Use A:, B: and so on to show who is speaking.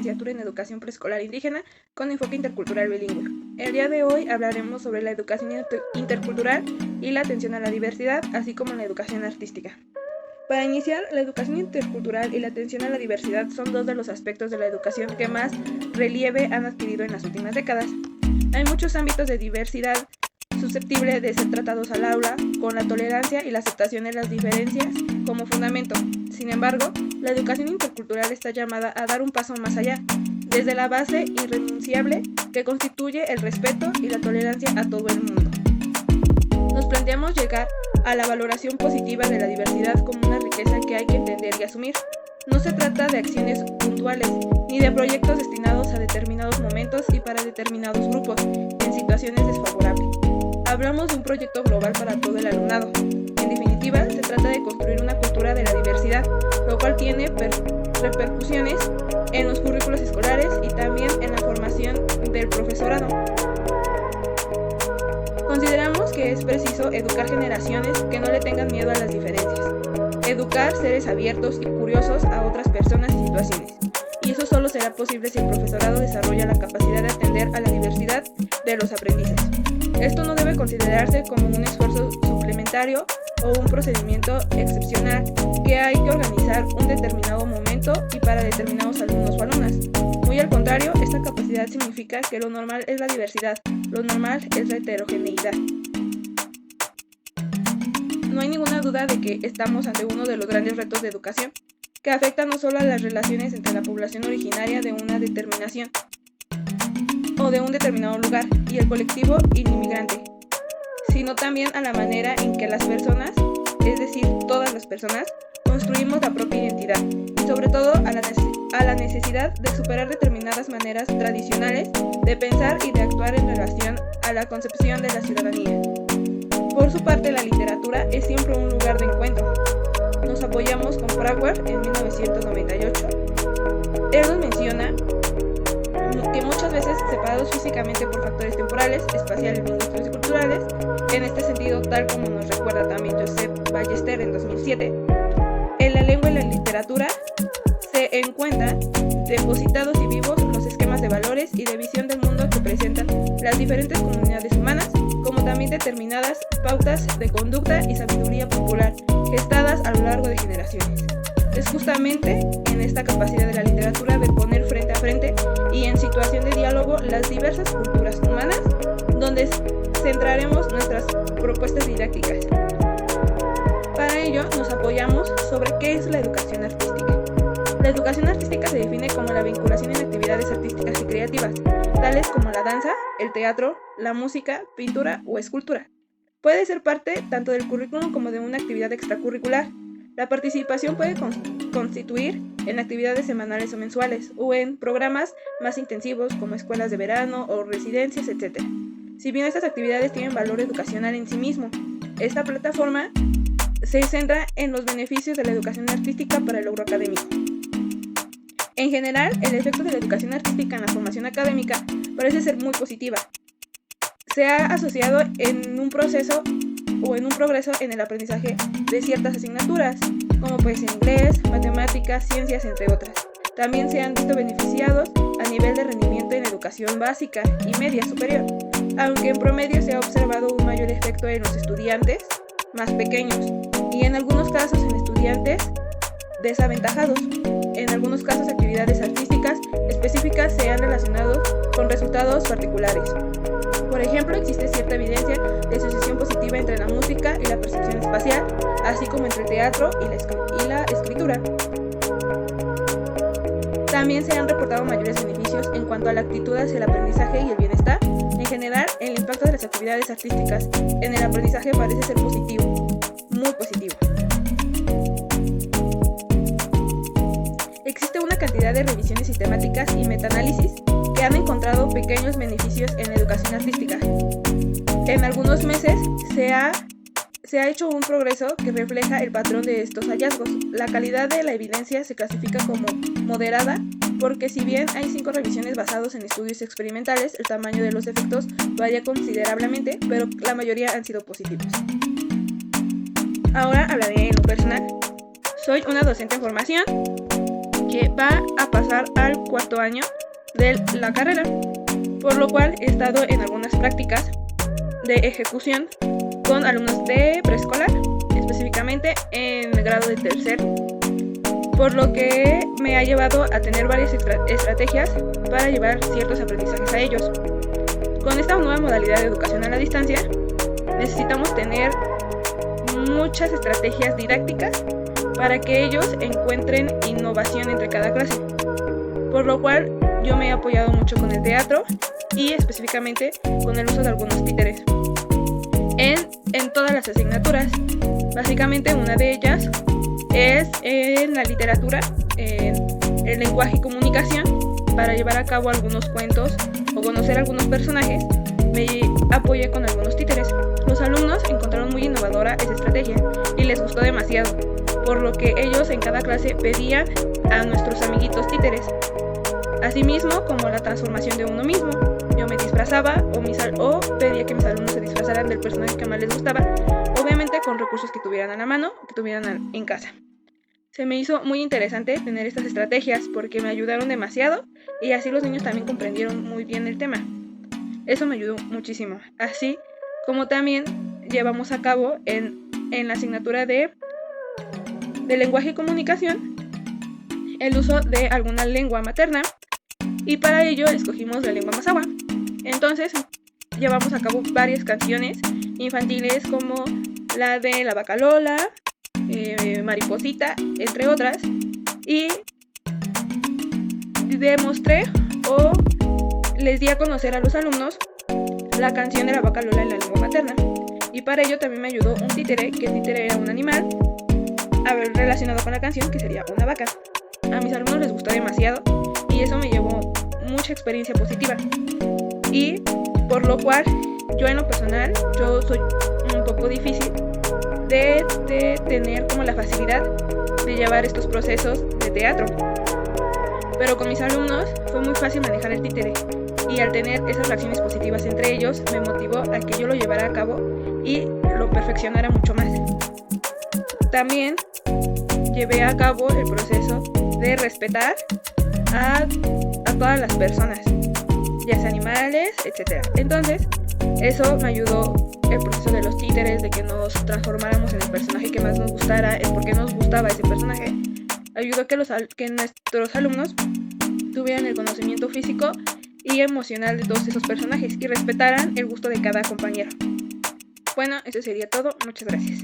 A: licenciatura en Educación Preescolar Indígena con enfoque intercultural bilingüe. El día de hoy hablaremos sobre la educación intercultural y la atención a la diversidad, así como la educación artística. Para iniciar, la educación intercultural y la atención a la diversidad son dos de los aspectos de la educación que más relieve han adquirido en las últimas décadas. Hay muchos ámbitos de diversidad susceptible de ser tratados al aula, con la tolerancia y la aceptación de las diferencias como fundamento. Sin embargo, la educación intercultural está llamada a dar un paso más allá, desde la base irrenunciable que constituye el respeto y la tolerancia a todo el mundo. Nos planteamos llegar a la valoración positiva de la diversidad como una riqueza que hay que entender y asumir. No se trata de acciones puntuales, ni de proyectos destinados a determinados momentos y para determinados grupos, en situaciones desfavorables. Hablamos de un proyecto global para todo el alumnado. En definitiva, se trata de construir una cultura de la diversidad, lo cual tiene repercusiones en los currículos escolares y también en la formación del profesorado. Consideramos que es preciso educar generaciones que no le tengan miedo a las diferencias, educar seres abiertos y curiosos a otras personas y situaciones, y eso solo será posible si el profesorado desarrolla la capacidad de atender a la diversidad de los aprendices. Esto no debe considerarse como un esfuerzo suplementario o un procedimiento excepcional que hay que organizar un determinado momento y para determinados alumnos o alumnas. Muy al contrario, esta capacidad significa que lo normal es la diversidad, lo normal es la heterogeneidad. No hay ninguna duda de que estamos ante uno de los grandes retos de educación, que afecta no solo a las relaciones entre la población originaria de una determinación o de un determinado lugar y el colectivo inmigrante, sino también a la manera en que las personas, es decir, todas las personas, construimos la propia identidad y sobre todo a la necesidad de superar determinadas maneras tradicionales de pensar y de actuar en relación a la concepción de la ciudadanía. Por su parte, la literatura es siempre un lugar de encuentro. Nos apoyamos con Frauer en 1998. Él nos menciona que muchas veces separados físicamente por factores temporales, espaciales, lingüísticos y culturales, en este sentido, tal como nos recuerda también Joseph Ballester en 2007, en la lengua y la literatura se encuentran depositados y vivos los esquemas de valores y de visión del mundo que presentan las diferentes comunidades humanas, como también determinadas pautas de conducta y sabiduría popular gestadas a lo largo de generaciones. Es justamente en esta capacidad de la literatura de poner frente a frente y en situación de diálogo las diversas culturas humanas donde centraremos nuestras propuestas didácticas. Para ello nos apoyamos sobre qué es la educación artística. La educación artística se define como la vinculación en actividades artísticas y creativas, tales como la danza, el teatro, la música, pintura o escultura. Puede ser parte tanto del currículum como de una actividad extracurricular. La participación puede constituir en actividades semanales o mensuales, o en programas más intensivos como escuelas de verano o residencias, etc. Si bien estas actividades tienen valor educacional en sí mismo, esta plataforma se centra en los beneficios de la educación artística para el logro académico. En general, el efecto de la educación artística en la formación académica parece ser muy positiva. Se ha asociado en un proceso o en un progreso en el aprendizaje de ciertas asignaturas, como puede ser inglés, matemáticas, ciencias, entre otras. También se han visto beneficiados a nivel de rendimiento en educación básica y media superior, aunque en promedio se ha observado un mayor efecto en los estudiantes más pequeños y en algunos casos en estudiantes desaventajados. En algunos casos, actividades artísticas específicas se han relacionado con resultados particulares. Por ejemplo, existe cierta evidencia de asociación positiva entre la música y la percepción espacial, así como entre el teatro y la escritura. También se han reportado mayores beneficios en cuanto a la actitud hacia el aprendizaje y el bienestar. En general, el impacto de las actividades artísticas en el aprendizaje parece ser positivo, muy positivo. Existe una cantidad de revisiones sistemáticas y metaanálisis que han encontrado pequeños beneficios en la educación artística. En algunos meses se ha hecho un progreso que refleja el patrón de estos hallazgos. La calidad de la evidencia se clasifica como moderada porque si bien hay 5 revisiones basadas en estudios experimentales, el tamaño de los efectos varía considerablemente, pero la mayoría han sido positivos. Ahora hablaré en lo personal. Soy una docente en formación que va a pasar al 4º año de la carrera, por lo cual he estado en algunas prácticas de ejecución con alumnos de preescolar, específicamente en el grado de 3º, por lo que me ha llevado a tener varias estrategias para llevar ciertos aprendizajes a ellos. Con esta nueva modalidad de educación a la distancia, necesitamos tener muchas estrategias didácticas para que ellos encuentren innovación entre cada clase, por lo cual yo me he apoyado mucho con el teatro y específicamente con el uso de algunos títeres en todas las asignaturas. Básicamente una de ellas es en la literatura, en el lenguaje y comunicación. Para llevar a cabo algunos cuentos o conocer algunos personajes, me apoyé con algunos títeres. Los alumnos encontraron muy innovadora esa estrategia y les gustó demasiado, por lo que ellos en cada clase pedían a nuestros amiguitos títeres. Asimismo, como la transformación de uno mismo, yo me disfrazaba o pedía que mis alumnos se disfrazaran del personaje que más les gustaba, obviamente con recursos que tuvieran a la mano, que tuvieran en casa. Se me hizo muy interesante tener estas estrategias porque me ayudaron demasiado y así los niños también comprendieron muy bien el tema. Eso me ayudó muchísimo. Así como también llevamos a cabo en la asignatura de lenguaje y comunicación el uso de alguna lengua materna, y para ello escogimos la lengua mazahua. Entonces llevamos a cabo varias canciones infantiles como la de La Vaca Lola, Mariposita, entre otras, y demostré o les di a conocer a los alumnos la canción de La Vaca Lola en la lengua materna, y para ello también me ayudó un títere, que el títere era un animal relacionado con la canción, que sería una vaca. A mis alumnos les gustó demasiado y eso me llevó mucha experiencia positiva, y por lo cual yo en lo personal, yo soy un poco difícil de tener como la facilidad de llevar estos procesos de teatro, pero con mis alumnos fue muy fácil manejar el títere, y al tener esas reacciones positivas entre ellos me motivó a que yo lo llevara a cabo y lo perfeccionara mucho más. También llevé a cabo el proceso de respetar a todas las personas, ya sea animales, etc. Entonces, eso me ayudó el proceso de los títeres, de que nos transformáramos en el personaje que más nos gustara, el por qué nos gustaba ese personaje. Ayudó que nuestros alumnos tuvieran el conocimiento físico y emocional de todos esos personajes y respetaran el gusto de cada compañero. Bueno, eso sería todo. Muchas gracias.